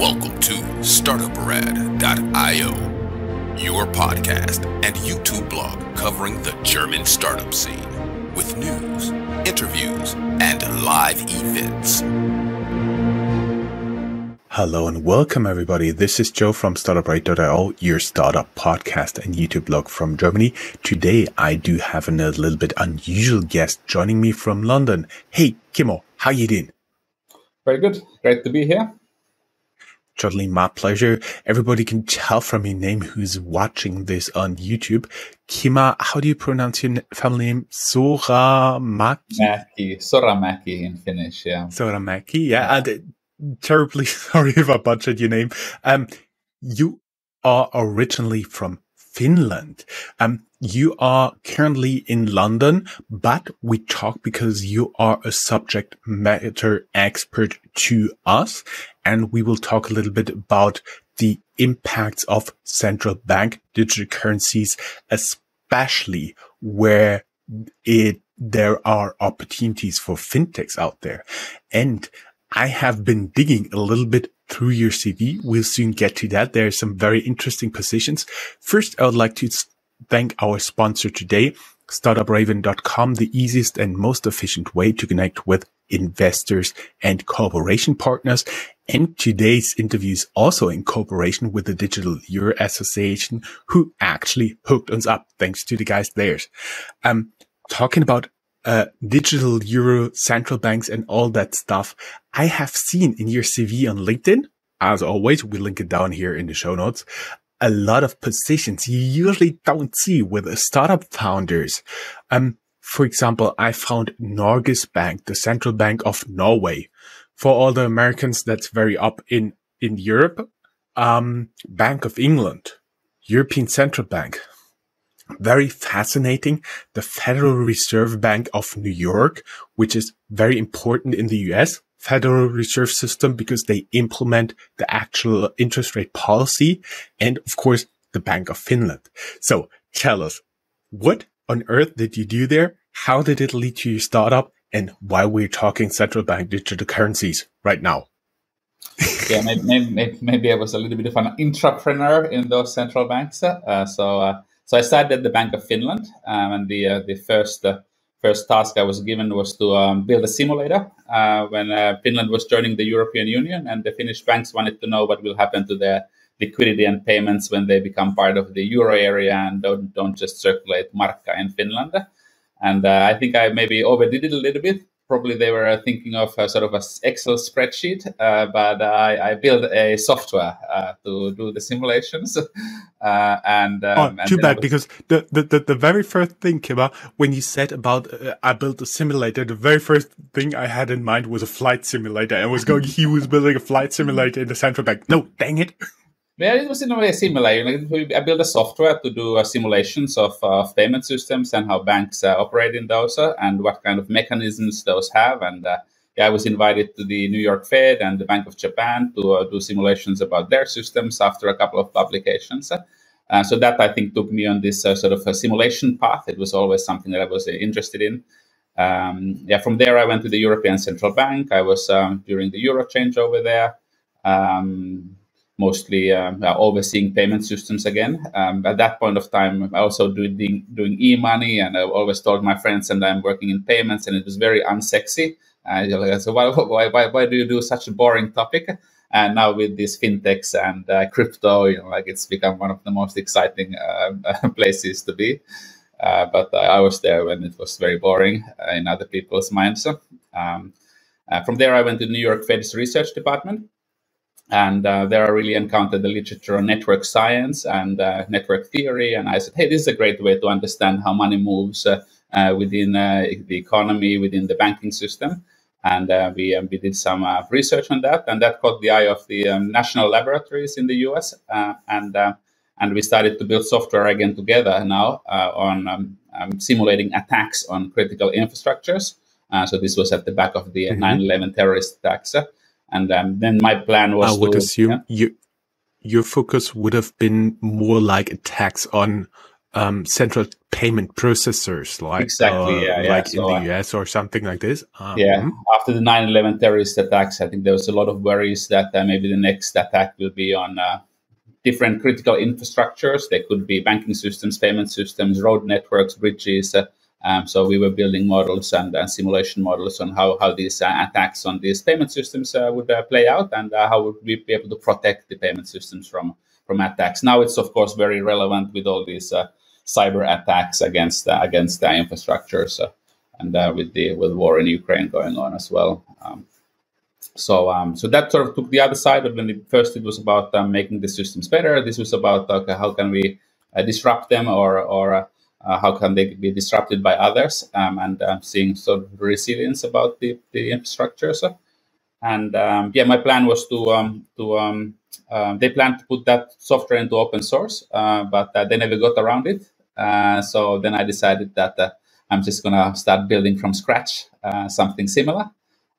Welcome to Startuprad.io, your podcast and YouTube blog covering the German startup scene with news, interviews, and live events. Hello and welcome everybody. This is Joe from Startuprad.io, your startup podcast and YouTube blog from Germany. Today I do have a little bit unusual guest joining me from London. Hey, Kimmo, how you doing? Very good. Great to be here. Totally my pleasure. Everybody can tell from your name who's watching this on YouTube. Kima, how do you pronounce your family name? Soramäki in Finnish, yeah. Soramäki, yeah. Terribly sorry if I butchered your name. You are originally from Finland. You are currently in London, but we talk because you are a subject matter expert to us. And we will talk a little bit about the impacts of central bank digital currencies, especially where there are opportunities for fintechs out there. And I have been digging a little bit through your CV. We'll soon get to that. There are some very interesting positions. First, I would like to thank our sponsor today, Startuprad.io, the easiest and most efficient way to connect with investors and cooperation partners. And today's interview is also in cooperation with the Digital Euro Association, who actually hooked us up. Thanks to the guys there. Talking about digital euro, central banks and all that stuff. I have seen in your CV on LinkedIn, as always, we link it down here in the show notes, a lot of positions you usually don't see with startup founders. For example, I found Norges Bank, the central bank of Norway. For all the Americans, that's very up in Europe. Bank of England, European Central Bank. Very fascinating. The Federal Reserve Bank of New York, which is very important in the US Federal Reserve System because they implement the actual interest rate policy. And of course, the Bank of Finland. So tell us, what on earth did you do there? How did it lead to your startup? And why we're talking central bank digital currencies right now? Yeah, maybe I was a little bit of an entrepreneur in those central banks. So I started at the Bank of Finland, and the first task I was given was to build a simulator when Finland was joining the European Union, and the Finnish banks wanted to know what will happen to their liquidity and payments when they become part of the euro area and don't just circulate markka in Finland. And I think I maybe overdid it a little bit. Probably they were thinking of sort of an Excel spreadsheet, but I built a software to do the simulations. Too bad, because the very first thing, Kiba, when you said about I built a simulator, the very first thing I had in mind was a flight simulator. He was building a flight simulator in the central bank. No, dang it. Yeah, it was in a way similar. I built a software to do simulations of payment systems and how banks operate in those and what kind of mechanisms those have. And I was invited to the New York Fed and the Bank of Japan to do simulations about their systems after a couple of publications. So that, I think, took me on this sort of a simulation path. It was always something that I was interested in. From there, I went to the European Central Bank. I was during the euro change over there. Mostly overseeing payment systems again. At that point of time, I also doing e-money, and I always told my friends, and I'm working in payments, and it was very unsexy. So why do you do such a boring topic? And now with these fintechs and crypto, it's become one of the most exciting places to be. But I was there when it was very boring in other people's minds. From there, I went to New York Fed's research department. And there I really encountered the literature on network science and network theory. And I said, hey, this is a great way to understand how money moves within the economy, within the banking system. And we did some research on that. And that caught the eye of the national laboratories in the US. And we started to build software again together now on simulating attacks on critical infrastructures. So this was at the back of the 9/11 terrorist attacks. And then my plan was I would assume your focus would have been more like attacks on central payment processors Exactly. like in So the US or something like this. after the 9/11 terrorist attacks, I think there was a lot of worries that maybe the next attack will be on different critical infrastructures. They could be banking systems, payment systems, road networks, bridges. So we were building models and simulation models on how these attacks on these payment systems would play out, and how would we be able to protect the payment systems from attacks. Now it's of course very relevant with all these cyber attacks against the infrastructures, and with war in Ukraine going on as well. So that sort of took the other side of when first it was about making the systems better. This was about how can we disrupt them, or how can they be disrupted by others, and seeing sort of resilience about the infrastructure. So, and my plan was they planned to put that software into open source, but they never got around it. So then I decided that I'm just gonna start building from scratch something similar.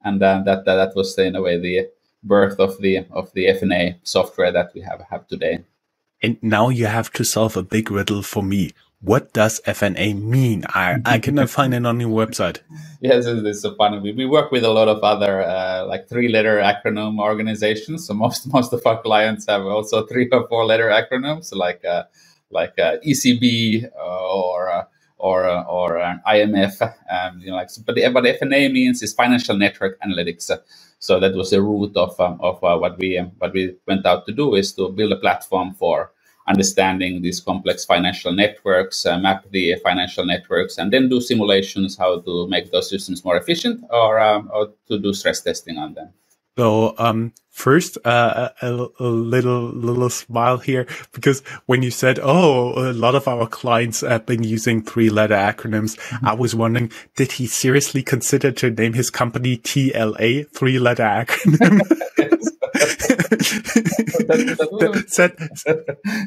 And that was in a way the birth of the FNA software that we have today. And now you have to solve a big riddle for me. What does FNA mean? I cannot find it on your website. Yes, it's so funny. We work with a lot of other like 3-letter acronym organizations. So most of our clients have also 3 or 4-letter acronyms, like ECB or IMF. But FNA means is financial network analytics. So that was the root of what we went out to do, is to build a platform for understanding these complex financial networks, map the financial networks, and then do simulations how to make those systems more efficient, or to do stress testing on them. So, first, a little smile here, because when you said, a lot of our clients have been using 3-letter acronyms, I was wondering, did he seriously consider to name his company TLA, 3-letter acronym?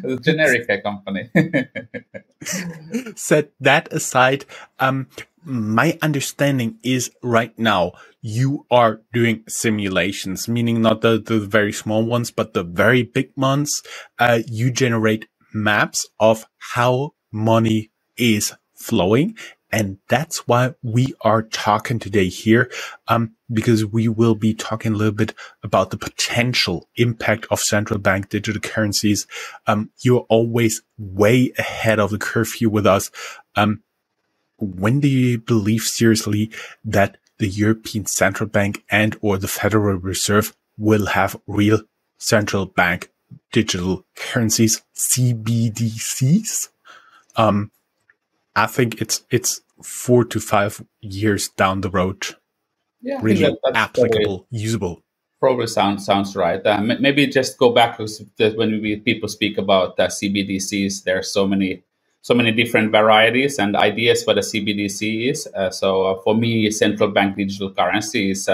A generic company. Set that aside, my understanding is right now you are doing simulations, meaning not the very small ones, but the very big ones. You generate maps of how money is flowing. And that's why we are talking today here, because we will be talking a little bit about the potential impact of central bank digital currencies. You're always way ahead of the curve here with us. When do you believe seriously that the European Central Bank and or the Federal Reserve will have real central bank digital currencies, CBDCs? I think it's 4 to 5 years down the road. Yeah, really applicable, usable. Probably sounds right. Maybe just go back, because when people speak about CBDCs, there are so many different varieties and ideas what a CBDC is. So for me, central bank digital currency is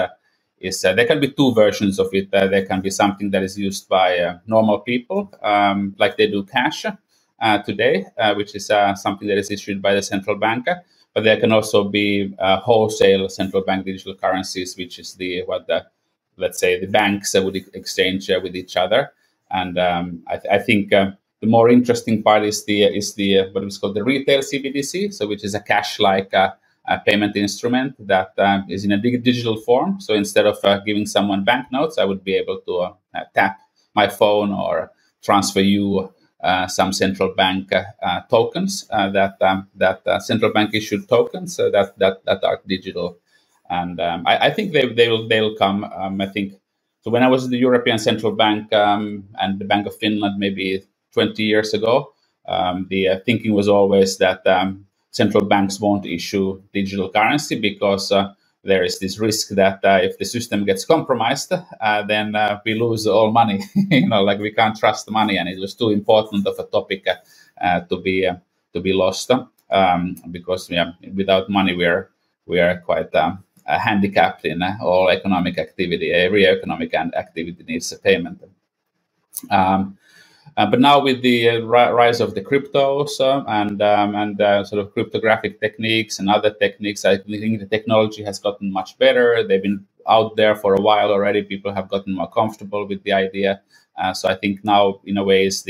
there can be 2 versions of it. There can be something that is used by normal people, like they do cash today, which is something that is issued by the central bank. But there can also be wholesale central bank digital currencies, which is let's say the banks that would exchange with each other. And I think the more interesting part is the what is called the retail CBDC, so which is a cash-like payment instrument that is in a digital form. So instead of giving someone banknotes, I would be able to tap my phone or transfer you some central bank tokens that central bank issued tokens that are digital. And I think they'll come. I think so. When I was at the European Central Bank and the Bank of Finland, maybe 20 years ago, the thinking was always that central banks won't issue digital currency because there is this risk that if the system gets compromised, then we lose all money. Like we can't trust the money, and it was too important of a topic to be lost. Because without money, we are quite handicapped in all economic activity. Every economic activity needs a payment. But now with the rise of the cryptos and sort of cryptographic techniques and other techniques, I think the technology has gotten much better. They've been out there for a while already. People have gotten more comfortable with the idea. So I think now, in a way, is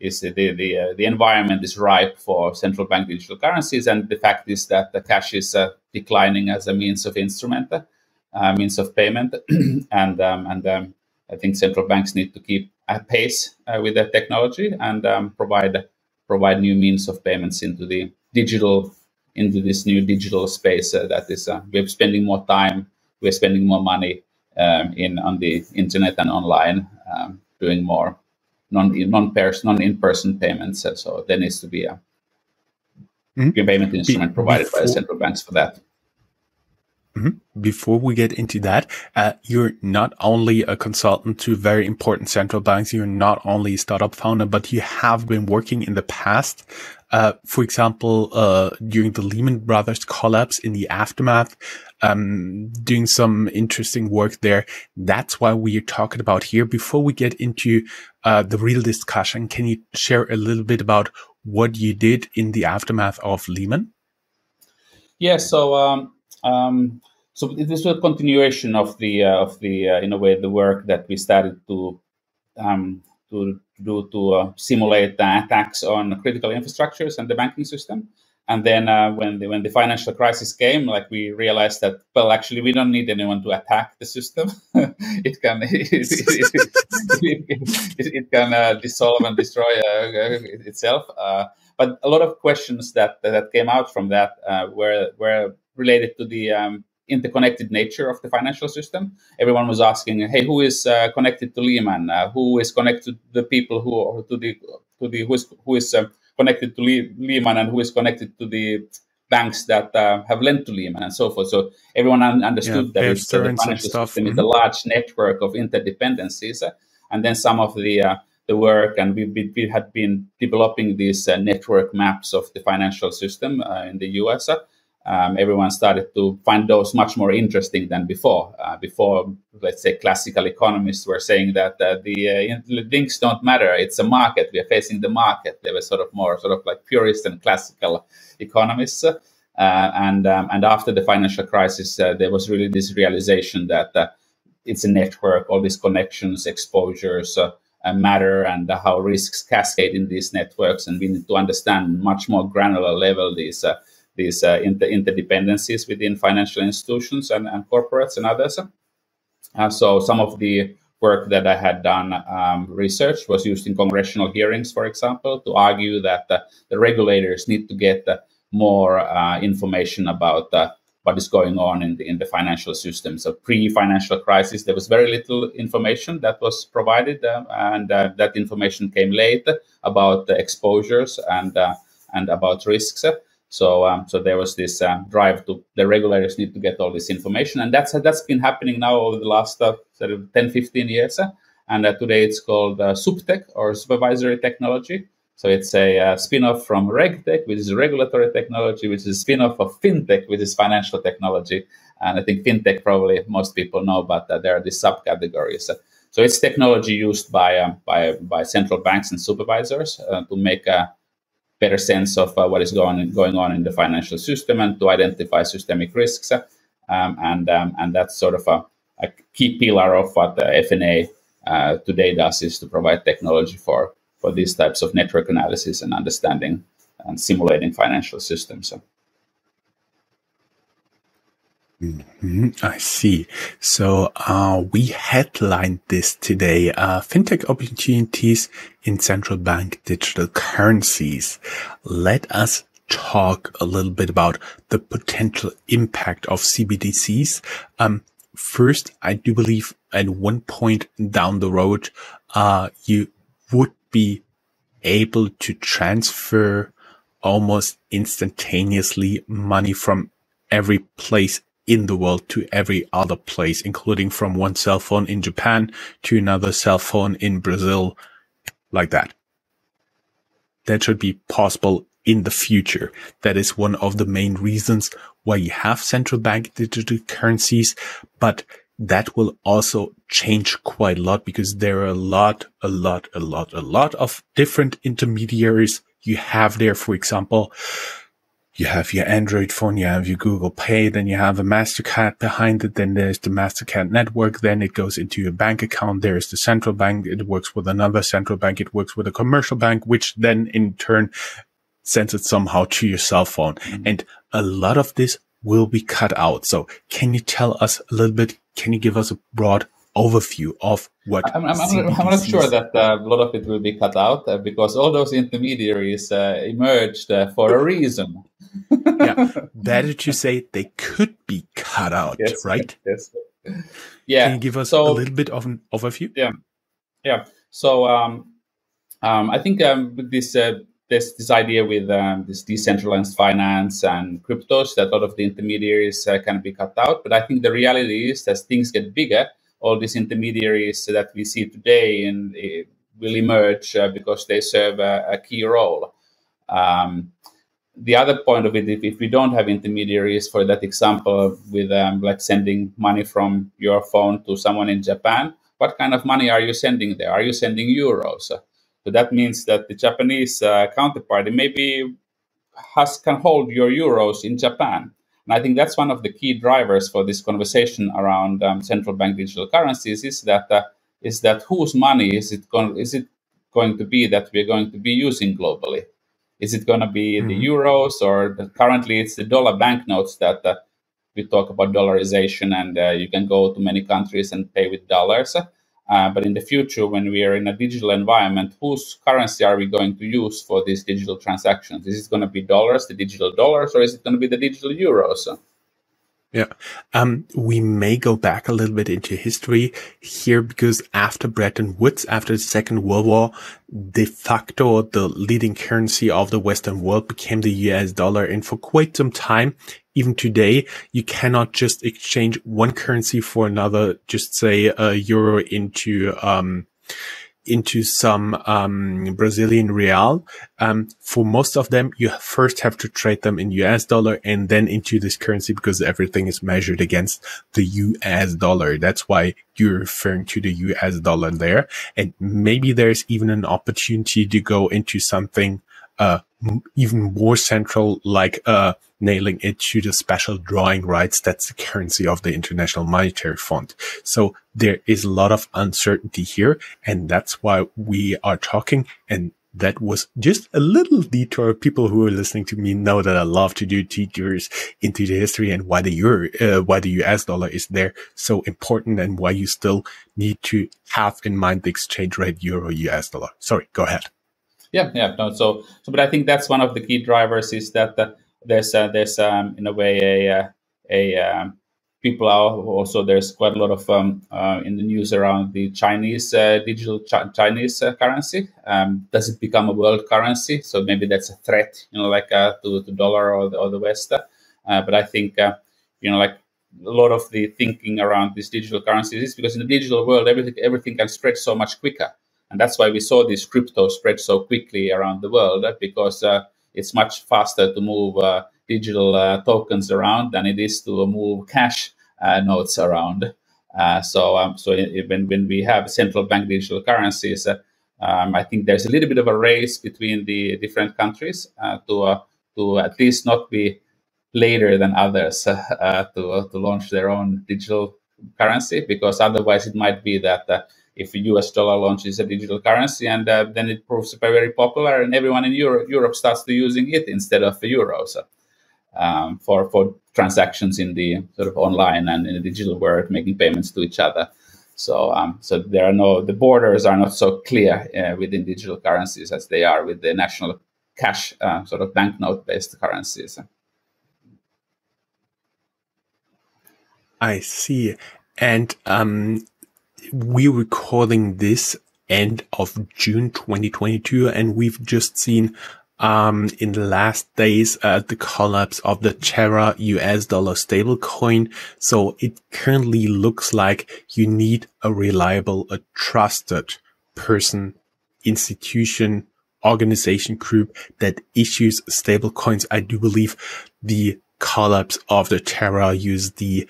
the environment is ripe for central bank digital currencies, and the fact is that the cash is declining as a means of means of payment, and I think central banks need to keep at pace with that technology and provide new means of payments into this new digital space that is we're spending more time, we're spending more money on the internet and online, doing more non-in-person payments. So there needs to be a payment instrument provided by the central banks for that. Before we get into that, you're not only a consultant to very important central banks, you're not only a startup founder, but you have been working in the past, for example, during the Lehman Brothers collapse, in the aftermath, doing some interesting work there. That's why we're talking about here. Before we get into the real discussion, can you share a little bit about what you did in the aftermath of Lehman? Yeah, so this was a continuation of the in a way the work that we started to do to simulate attacks on critical infrastructures and the banking system. And then when the financial crisis came, like we realized that, well, actually we don't need anyone to attack the system. It can it can dissolve and destroy itself. But a lot of questions that came out from that were related to the interconnected nature of the financial system. Everyone was asking, "Hey, who is connected to Lehman? Who is connected to the people who is connected to Lehman, and who is connected to the banks that have lent to Lehman, and so forth?" So everyone understood that the financial system is a large network of interdependencies, and then some of the work, and we had been developing these network maps of the financial system in the US. Everyone started to find those much more interesting than before. Before, let's say, classical economists were saying that the links don't matter. It's a market. We are facing the market. They were sort of like purist and classical economists. And after the financial crisis, there was really this realization that it's a network. All these connections, exposures matter, and how risks cascade in these networks. And we need to understand much more granular level these interdependencies within financial institutions and corporates and others. So some of the work that I had done, research, was used in congressional hearings, for example, to argue that the regulators need to get more information about what is going on in the financial system. So pre-financial crisis, there was very little information that was provided, and that information came late about the exposures and about risks. So there was this drive to the regulators need to get all this information. And that's been happening now over the last sort of 10, 15 years. And today it's called SupTech, or supervisory technology. So it's a spin-off from RegTech, which is regulatory technology, which is a spin-off of FinTech, which is financial technology. And I think FinTech probably most people know, but there are these subcategories. So it's technology used by central banks and supervisors to make a better sense of what is going on in the financial system, and to identify systemic risks. And that's sort of a key pillar of what the FNA today does, is to provide technology for these types of network analysis and understanding and simulating financial systems. I see. So we headlined this today, Fintech Opportunities in Central Bank Digital Currencies. Let us talk a little bit about the potential impact of CBDCs. First, I do believe at one point down the road, you would be able to transfer almost instantaneously money from every place in the world to every other place, including from one cell phone in Japan to another cell phone in Brazil, like that. That should be possible in the future. That is one of the main reasons why you have central bank digital currencies, but that will also change quite a lot, because there are a lot of different intermediaries you have there. For example, you have your Android phone, you have your Google Pay, then you have a MasterCard behind it, then there's the MasterCard network, then it goes into your bank account, there's the central bank, it works with another central bank, it works with a commercial bank, which then in turn sends it somehow to your cell phone. Mm-hmm. And a lot of this will be cut out. So can you tell us a little bit, can you give us a broad overview of what I'm not sure that a lot of it will be cut out because all those intermediaries emerged for a reason. Yeah, better to say they could be cut out, yes, right? Yes. Yeah. Can you give us a little bit of an overview? Yeah. So I think this idea with this decentralized finance and cryptos that a lot of the intermediaries can be cut out. But I think the reality is as things get bigger, all these intermediaries that we see today will emerge because they serve a key role. The other point of it, if we don't have intermediaries, for that example, with like sending money from your phone to someone in Japan, what kind of money are you sending there? Are you sending euros? So that means that the Japanese counterparty maybe can hold your euros in Japan. And I think that's one of the key drivers for this conversation around central bank digital currencies is that whose money is it going to be that we're going to be using globally? Is it going to be the euros or currently it's the dollar banknotes that we talk about dollarization and you can go to many countries and pay with dollars. But in the future, when we are in a digital environment, whose currency are we going to use for these digital transactions? Is it going to be dollars, the digital dollars, or is it going to be the digital euros? Yeah. We may go back a little bit into history here because after Bretton Woods, after the Second World War, de facto, the leading currency of the Western world became the US dollar. And for quite some time, even today, you cannot just exchange one currency for another, just say a euro into some Brazilian real. For most of them, you first have to trade them in US dollar and then into this currency because everything is measured against the US dollar. That's why you're referring to the US dollar there. And maybe there's even an opportunity to go into something even more central, like nailing it to the special drawing rights. That's the currency of the International Monetary Fund. So there is a lot of uncertainty here, and that's why we are talking. And that was just a little detour. People who are listening to me know that I love to do detours into the history and why the US dollar is there so important and why you still need to have in mind the exchange rate euro US dollar. Sorry, go ahead. So, but I think that's one of the key drivers is that there's in a way people are also there's quite a lot of in the news around the Chinese digital Chinese currency. Does it become a world currency? So maybe that's a threat, like to the dollar or the West. But I think like a lot of the thinking around these digital currencies is because in the digital world everything can spread so much quicker. And that's why we saw this crypto spread so quickly around the world, because it's much faster to move digital tokens around than it is to move cash notes around. So when we have central bank digital currencies, I think there's a little bit of a race between the different countries to at least not be later than others to launch their own digital currency, because otherwise it might be that if the US dollar launches a digital currency and then it proves very popular and everyone in Europe starts to using it instead of the euros for transactions in the sort of online and in the digital world, making payments to each other. So there are the borders are not so clear within digital currencies as they are with the national cash sort of banknote based currencies. I see. And we're recording this end of June 2022, and we've just seen in the last days the collapse of the Terra US dollar stablecoin. So it currently looks like you need a reliable, a trusted person, institution, organization group that issues stablecoins. I do believe the collapse of the Terra used the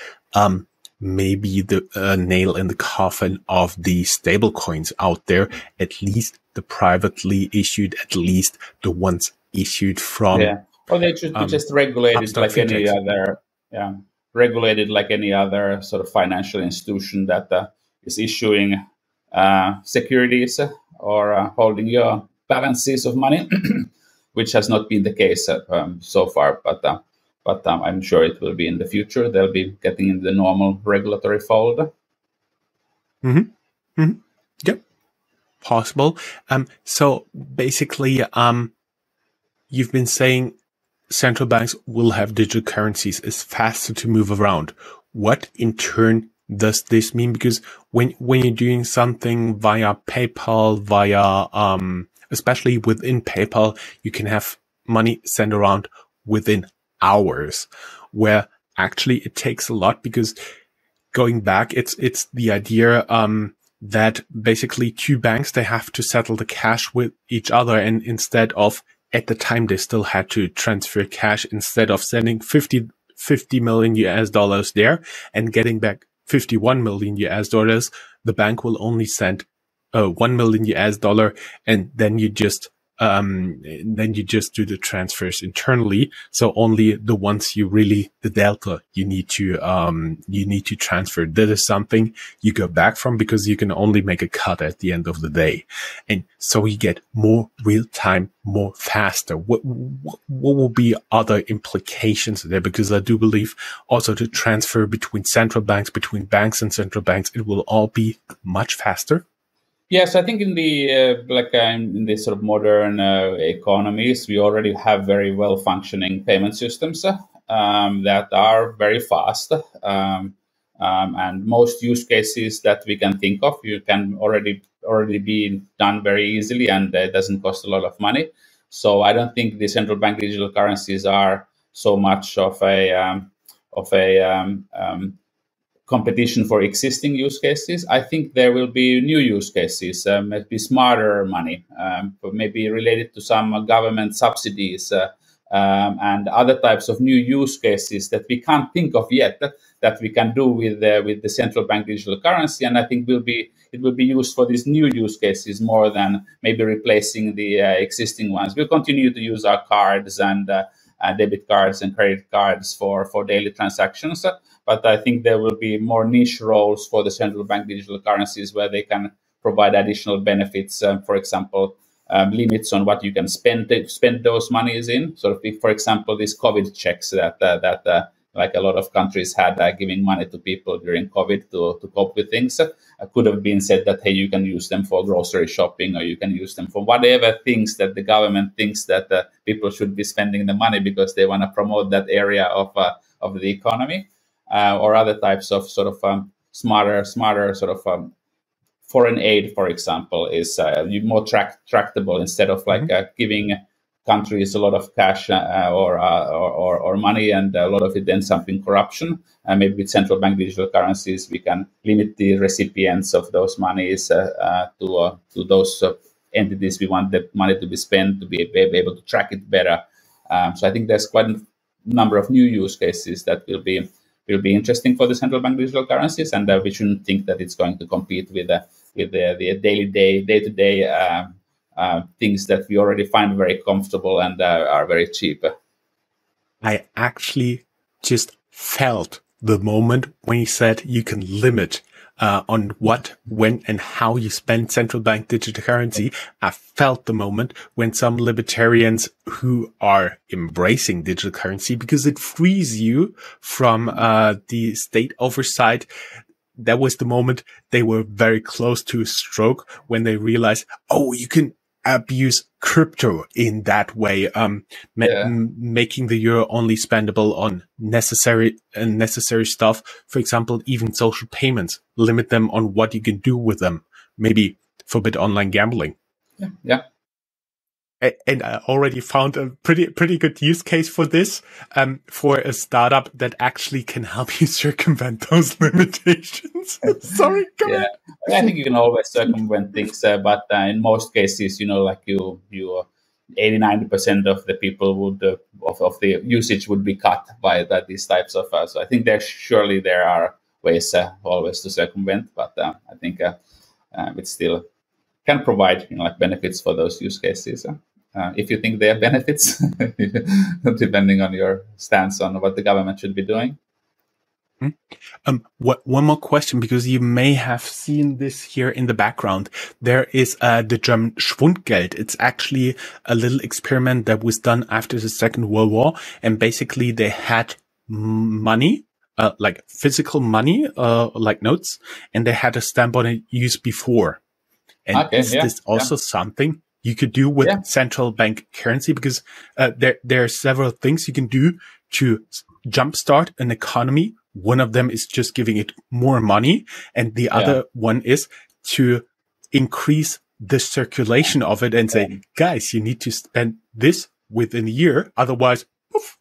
maybe the nail in the coffin of the stablecoins out there, at least the privately issued, at least the ones issued from Or they should be just regulated upstart like any fintechs. other, yeah, regulated like any other sort of financial institution that is issuing securities or holding your balances of money, which has not been the case so far. But I'm sure it will be in the future. They'll be getting in the normal regulatory fold. Mm-hmm. Mm-hmm. Yep, possible. So basically, you've been saying central banks will have digital currencies. It's faster to move around. What in turn does this mean? Because when you're doing something via PayPal, especially within PayPal, you can have money sent around within hours, where actually it takes a lot, because going back, it's the idea that basically two banks, they have to settle the cash with each other, and instead of, at the time, they still had to transfer cash. Instead of sending 50 million US dollars there and getting back 51 million US dollars, the bank will only send 1 million US dollar, and then you just do the transfers internally. So only the ones the delta you need to transfer. That is something you go back from, because you can only make a cut at the end of the day. And so you get more real time, more faster. What will be other implications there? Because I do believe also to transfer between central banks, between banks and central banks, it will all be much faster. Yes, I think in the in the sort of modern economies, we already have very well functioning payment systems that are very fast, and most use cases that we can think of, you can already be done very easily, and it doesn't cost a lot of money. So I don't think the central bank digital currencies are so much of a competition for existing use cases. I think there will be new use cases, maybe smarter money, but maybe related to some government subsidies and other types of new use cases that we can't think of yet, that we can do with the central bank digital currency. And I think it will be used for these new use cases more than maybe replacing the existing ones. We'll continue to use our cards and debit cards and credit cards for daily transactions. But I think there will be more niche roles for the central bank digital currencies where they can provide additional benefits. For example, limits on what you can spend those monies in. So, if, for example, these COVID checks that like a lot of countries had giving money to people during COVID to cope with things, could have been said that, hey, you can use them for grocery shopping, or you can use them for whatever things that the government thinks that people should be spending the money because they want to promote that area of the economy, or other types of sort of smarter sort of foreign aid, for example, is more tractable, instead of like giving countries a lot of cash or money, and a lot of it ends up in corruption. And maybe with central bank digital currencies, we can limit the recipients of those monies to those entities we want the money to be spent, to be able to track it better. So I think there's quite a number of new use cases that will be interesting for the central bank digital currencies, and we shouldn't think that it's going to compete with the day-to-day things that we already find very comfortable and are very cheap. I actually just felt the moment when you said you can limit on what, when, and how you spend central bank digital currency. I felt the moment when some libertarians who are embracing digital currency because it frees you from the state oversight. That was the moment they were very close to a stroke, when they realized, oh, you can abuse crypto in that way, making the euro only spendable on necessary stuff. For example, even social payments, limit them on what you can do with them. Maybe forbid online gambling. Yeah. And I already found a pretty good use case for this, for a startup that actually can help you circumvent those limitations. Sorry, go ahead. I think you can always circumvent things, but in most cases, like you 80-90% of the people would of the usage would be cut by these types of. So I think there are ways always to circumvent, but I think it still can provide like benefits for those use cases. if you think there are benefits, depending on your stance on what the government should be doing. One more question, because you may have seen this here in the background. There is the German Schwundgeld. It's actually a little experiment that was done after the Second World War, and basically they had money, like physical money, like notes, and they had a stamp on it used before. And is this also something you could do with central bank currency? Because there are several things you can do to jumpstart an economy. One of them is just giving it more money, and the other one is to increase the circulation of it and say, guys, you need to spend this within a year, otherwise, poof.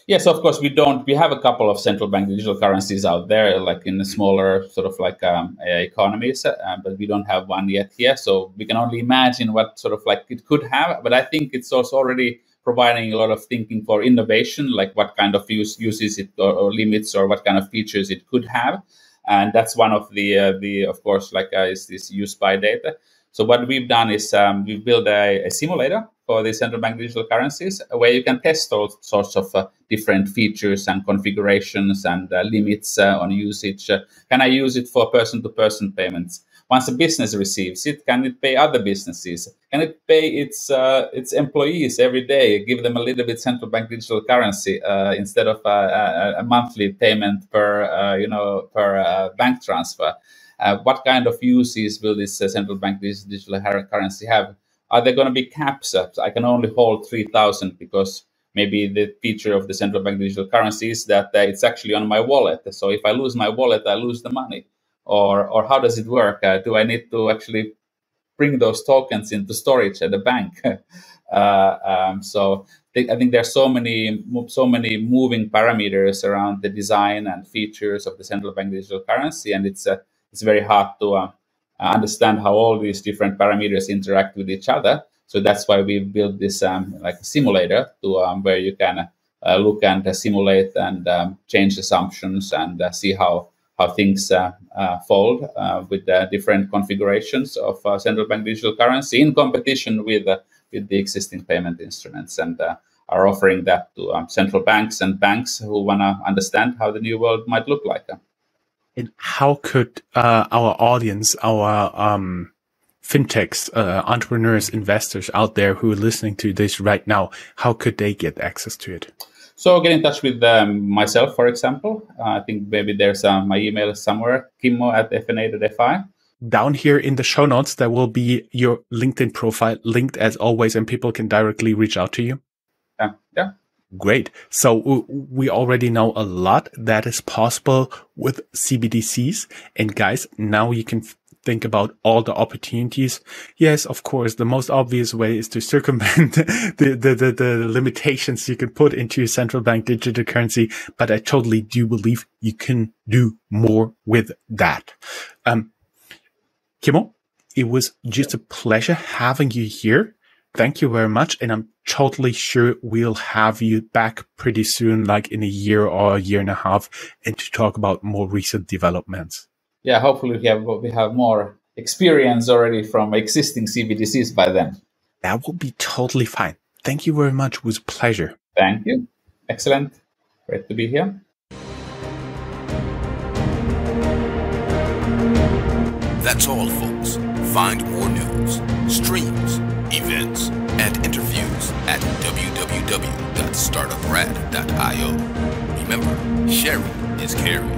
Yes, of course, we have a couple of central bank digital currencies out there, like in the smaller sort of like economies, but we don't have one yet here. So we can only imagine what sort of like it could have. But I think it's also already providing a lot of thinking for innovation, like what kind of uses it or limits or what kind of features it could have. And that's one of the of course, like is this use by data. So what we've done is we've built a simulator for the central bank digital currencies, where you can test all sorts of different features and configurations and limits on usage. Can I use it for person-to-person payments? Once a business receives it, can it pay other businesses? Can it pay its employees every day? Give them a little bit central bank digital currency instead of a monthly payment per bank transfer. What kind of uses will this central bank digital currency have? Are there going to be caps? I can only hold 3,000 because maybe the feature of the central bank digital currency is that it's actually on my wallet. So if I lose my wallet, I lose the money. Or how does it work? Do I need to actually bring those tokens into storage at the bank? So I think there's so many moving parameters around the design and features of the central bank digital currency, and it's very hard to understand how all these different parameters interact with each other. So that's why we built this like a simulator to where you can look and simulate and change assumptions and see how things fold with the different configurations of central bank digital currency in competition with the existing payment instruments, and are offering that to central banks and banks who want to understand how the new world might look like. And how could our audience, our fintechs, entrepreneurs, investors out there who are listening to this right now, how could they get access to it? So get in touch with myself, for example. I think maybe there's my email somewhere, kimmo@fna.fi. Down here in the show notes, there will be your LinkedIn profile linked as always, and people can directly reach out to you. Yeah. Great. So we already know a lot that is possible with CBDCs. And guys, now you can think about all the opportunities. Yes, of course, the most obvious way is to circumvent the limitations you can put into your central bank digital currency. But I totally do believe you can do more with that. Kimmo, it was just a pleasure having you here. Thank you very much. And I'm totally sure we'll have you back pretty soon, like in a year or a year and a half, and to talk about more recent developments. Yeah, hopefully we have more experience already from existing CBDCs by then. That will be totally fine. Thank you very much. It was a pleasure. Thank you. Excellent. Great to be here. That's all, folks. Find more news, streams, events, and interviews at www.startuprad.io. Remember, sharing is caring.